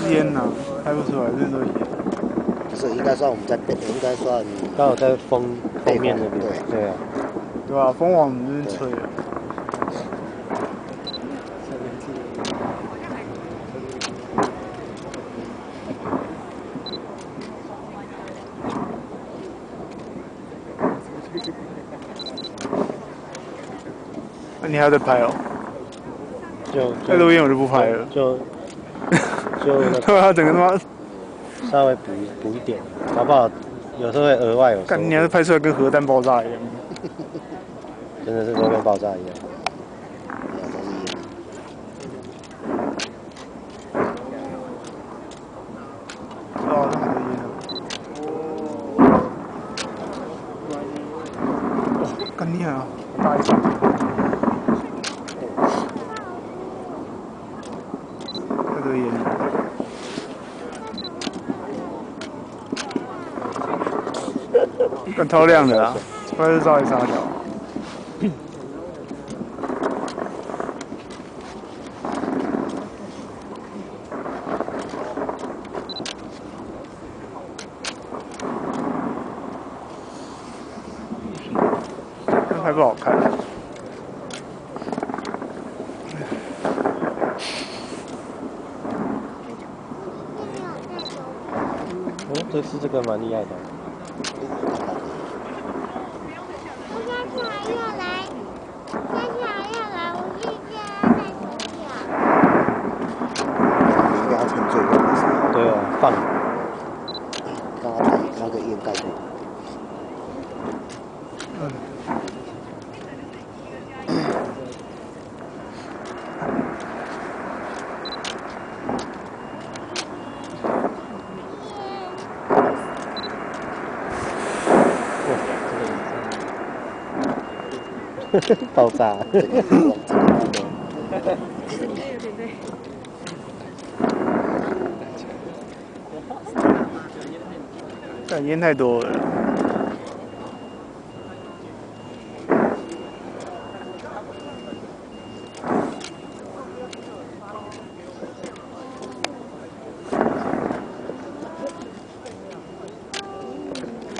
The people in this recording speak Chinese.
烟呐，拍不出来，这都烟。不是，应该算我们在背，应该算刚好在封面那边。对啊。对啊，风往我们这边吹了。那你还要再拍哦？再录音我就不拍了。就对啊，整个他妈稍微补一点，好不好？有时候会额外有。干，你还是拍出来跟核弹爆炸一样。真的是都跟爆炸一样。哦，那很多烟哦。哦，干你啊！大一把。太多烟了。干超亮的啦，不然就照一沙条。还不好看。哦，这个蛮厉害的。对啊，放。刚刚把那个烟盖住。爆炸！干烟太多了。